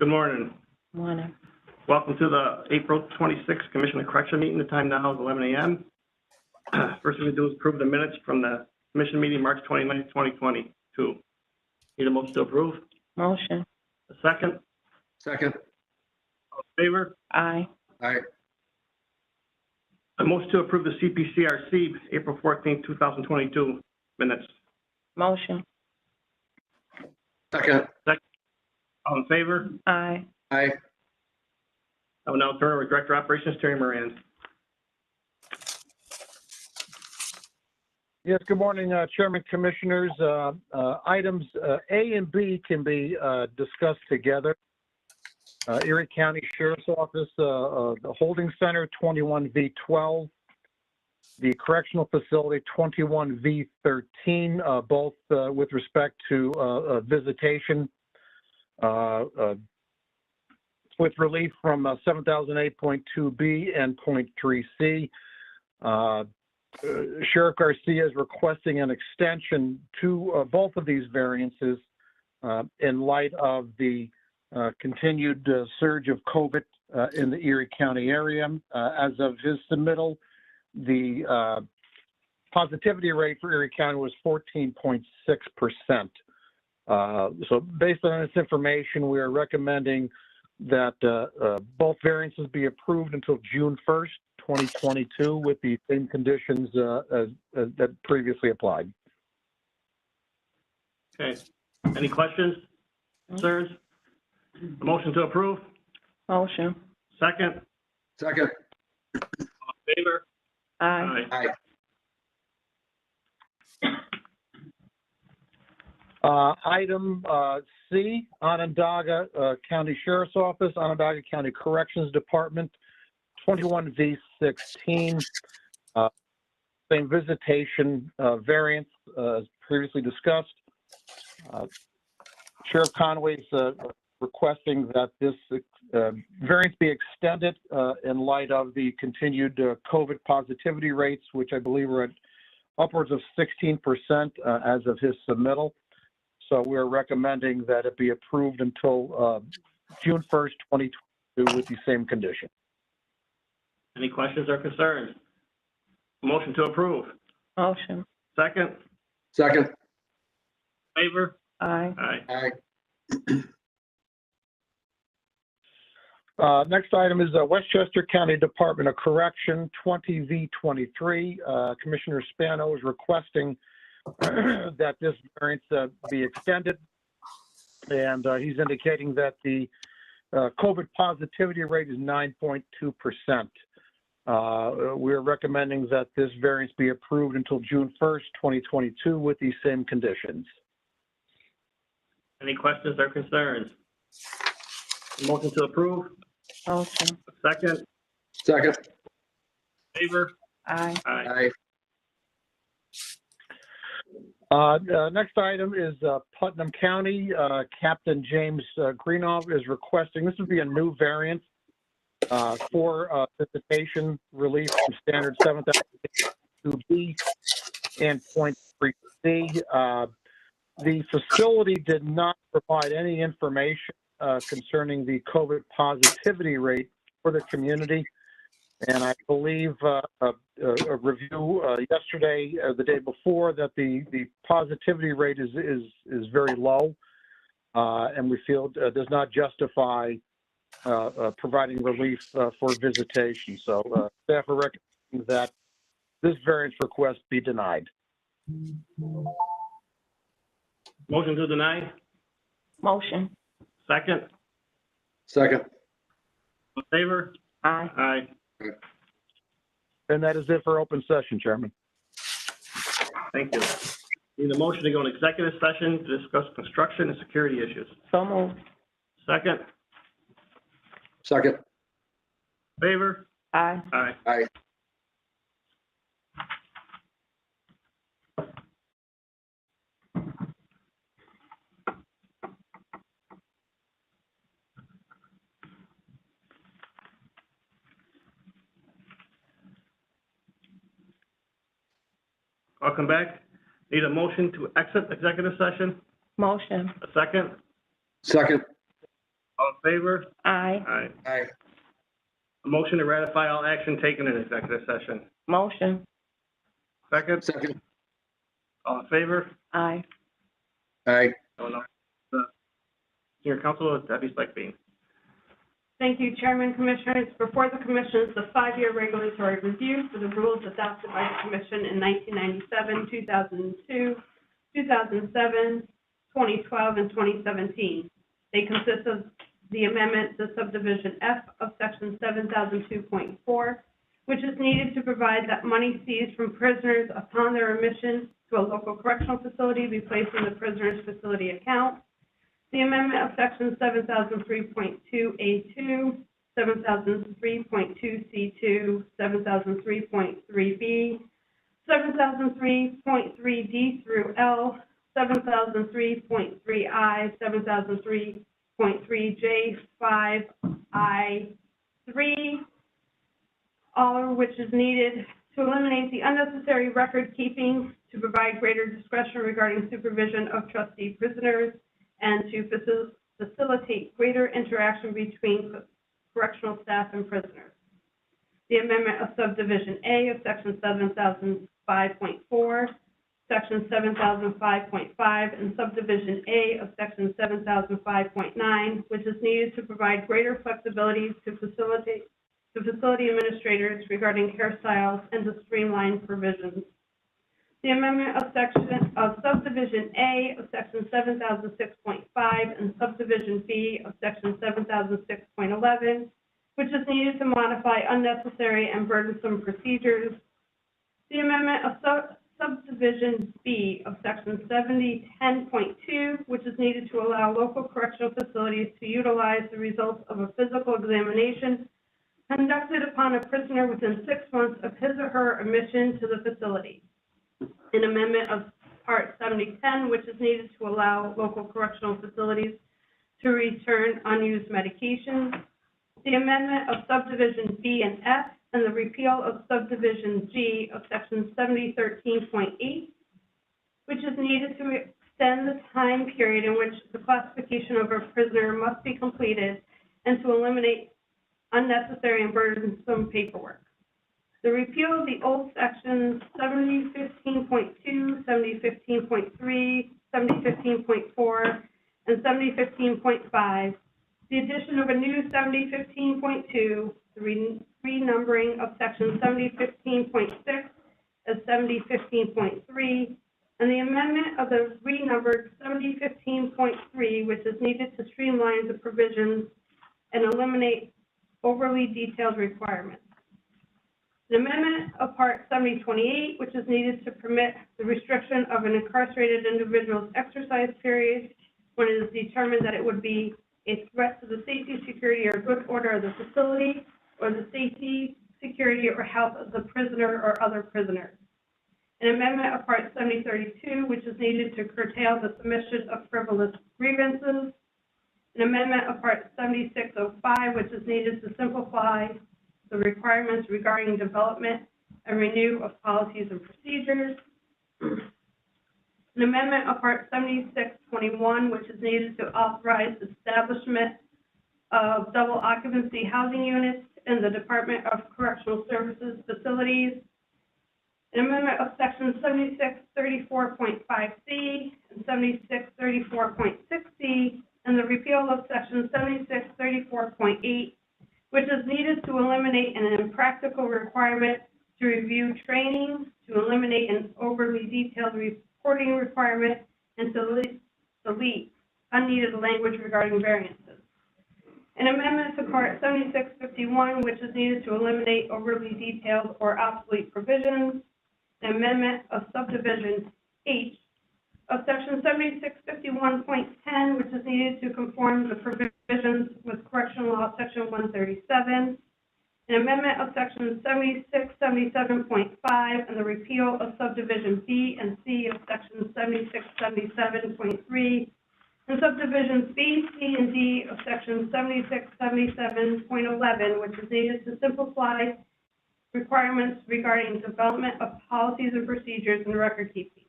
Good morning. Morning. Welcome to the April 26th Commissioner Correction meeting. The time now is 11 a.m. First thing we do is approve the minutes from the Commission meeting March 29th, 2022. Need a motion to approve? Motion. A second? Second. All in favor? Aye. Aye. A motion to approve the CPCRC April 14th, 2022 minutes. Motion. Second. All in favor? Aye. Aye. I will now turn over to Director of Operations, Terry Moran. Yes, good morning, Chairman, Commissioners. Items A and B can be discussed together. Erie County Sheriff's Office, the Holding Center, 21V12, the Correctional Facility, 21V13, both with respect to visitation, with relief from 7008.2B and .3C. Sheriff Garcia is requesting an extension to both of these variances in light of the continued surge of COVID in the Erie County area. As of his submittal, the positivity rate for Erie County was 14.6%. So based on this information, we are recommending that both variances be approved until June 1st, 2022 with the same conditions as that previously applied. Okay. Any questions, concerns? A motion to approve? Motion. Second? Second. All in favor? Aye. Aye. Item C, Onondaga County Sheriff's Office, Onondaga County Corrections Department, 21V16, same visitation variance as previously discussed. Sheriff Conway is requesting that this variance be extended in light of the continued COVID positivity rates, which I believe are at upwards of 16% as of his submittal. So we're recommending that it be approved until June 1st, 2022 with the same condition. Any questions or concerns? A motion to approve? Motion. Second? Second. Favor? Aye. Aye. Aye. Next item is Westchester County Department of Correction, 20V23. Commissioner Spano is requesting that this variance be extended, and he's indicating that the COVID positivity rate is 9.2%. We're recommending that this variance be approved until June 1st, 2022 with these same conditions. Any questions or concerns? A motion to approve? Motion. Second? Second. Favor? Aye. Aye. Aye. Next item is Putnam County. Captain James Greenov is requesting, this would be a new variance for visitation relief from standard 7002B and .3C. The facility did not provide any information concerning the COVID positivity rate for the community. And I believe a review yesterday, the day before, that the positivity rate is very low, and we feel does not justify providing relief for visitation. So staff are recommending that this variance request be denied. Motion to deny? Motion. Second? Second. All in favor? Aye. Aye. And that is it for open session, Chairman. Thank you. Need a motion to go into executive session to discuss construction and security issues. So moved. Second? Second. Favor? Aye. Aye. Aye. Welcome back. Need a motion to exit executive session? Motion. A second? Second. All in favor? Aye. Aye. Aye. A motion to ratify all action taken in executive session. Motion. Second, Second. all in favor? Aye. Aye. Oh, no. Senior Counsel Debbie Speckbean. Thank you, Chairman, Commissioners. Before the Commission is the 5-year regulatory review for the rules adopted by the Commission in 1997, 2002, 2007, 2012, and 2017. They consist of the amendment to subdivision F of section 7002.4, which is needed to provide that money seized from prisoners upon their admission to a local correctional facility be placed in the prisoner's facility account. The amendment of section 7003.2A2, 7003.2C2, 7003.3B, 7003.3D through L, 7003.3I, 7003.3J, 5I3, all of which is needed to eliminate the unnecessary record keeping, to provide greater discretion regarding supervision of trustee prisoners, and to facilitate greater interaction between correctional staff and prisoners. The amendment of subdivision A of section 7005.4, section 7005.5, and subdivision A of section 7005.9, which is needed to provide greater flexibility to facilitate the facility administrators regarding hairstyles and to streamline provisions. The amendment of subdivision A of section 7006.5 and subdivision B of section 7006.11, which is needed to modify unnecessary and burdensome procedures. The amendment of subdivision B of section 7010.2, which is needed to allow local correctional facilities to utilize the results of a physical examination conducted upon a prisoner within 6 months of his or her admission to the facility. An amendment of Part 7010, which is needed to allow local correctional facilities to return unused medications. The amendment of subdivision B and F, and the repeal of subdivision G of section 7013.8, which is needed to extend the time period in which the classification of a prisoner must be completed and to eliminate unnecessary and burdensome paperwork. The repeal of the old sections 7015.2, 7015.3, 7015.4, and 7015.5, the addition of a new 7015.2, the renumbering of section 7015.6 as 7015.3, and the amendment of the renumbered 7015.3, which is needed to streamline the provisions and eliminate overly detailed requirements. An amendment of Part 7028, which is needed to permit the restriction of an incarcerated individual's exercise period when it is determined that it would be a threat to the safety, security, or good order of the facility, or the safety, security, or health of the prisoner or other prisoners. An amendment of Part 7032, which is needed to curtail the submission of frivolous grievances. An amendment of Part 7605, which is needed to simplify the requirements regarding development and renew of policies and procedures. An amendment of Part 7621, which is needed to authorize establishment of double occupancy housing units in the Department of Correctional Services facilities. An amendment of section 7634.5C and 7634.6C, and the repeal of section 7634.8, which is needed to eliminate an impractical requirement to review training, to eliminate an overly detailed reporting requirement, and to delete unneeded language regarding variances. An amendment to Part 7651, which is needed to eliminate overly detailed or obsolete provisions. An amendment of subdivision H of section 7651.10, which is needed to conform the provisions with correctional law section 137. An amendment of section 7677.5 and the repeal of subdivision B and C of section 7677.3 and subdivisions B, C, and D of section 7677.11, which is needed to simplify requirements regarding development of policies and procedures in record keeping.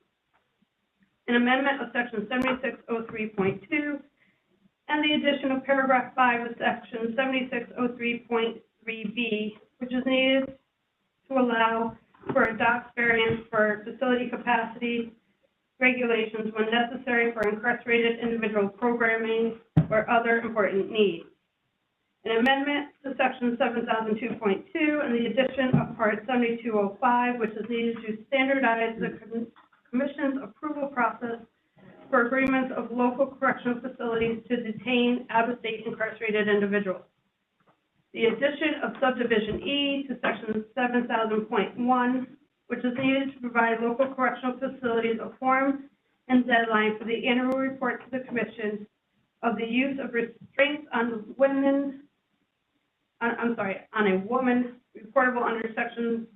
An amendment of section 7603.2 and the addition of paragraph 5 of section 7603.3B, which is needed to allow for a DOCS variance for facility capacity regulations when necessary for incarcerated individual programming or other important needs. An amendment to section 7002.2 and the addition of part 7205, which is needed to standardize the Commission's approval process for agreements of local correctional facilities to detain out-of-state incarcerated individuals. The addition of subdivision E to section 7000.1, which is needed to provide local correctional facilities a form and deadline for the annual report to the Commission of the use of restraints on women, on a woman reportable under section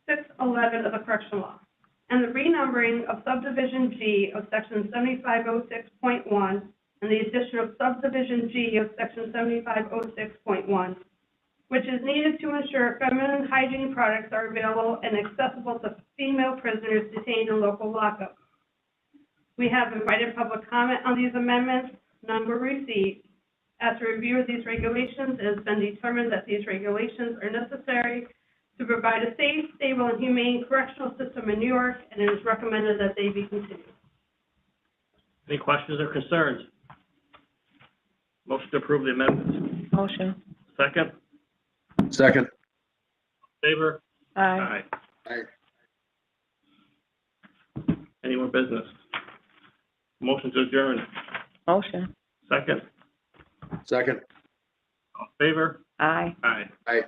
611 of the correctional law, and the renumbering of subdivision G of section 7506.1 and the addition of subdivision G of section 7506.1, which is needed to ensure feminine hygiene products are available and accessible to female prisoners detained in local lockups. We have invited public comment on these amendments. None were received. After review of these regulations, it has been determined that these regulations are necessary to provide a safe, stable, and humane correctional system in New York, and it is recommended that they be continued. Any questions or concerns? Motion to approve the amendments. Motion. Second? Second. Favor? Aye. Aye. Any more business? Motion to adjourn. Motion. Second? Second. All in favor? Aye. Aye. Aye.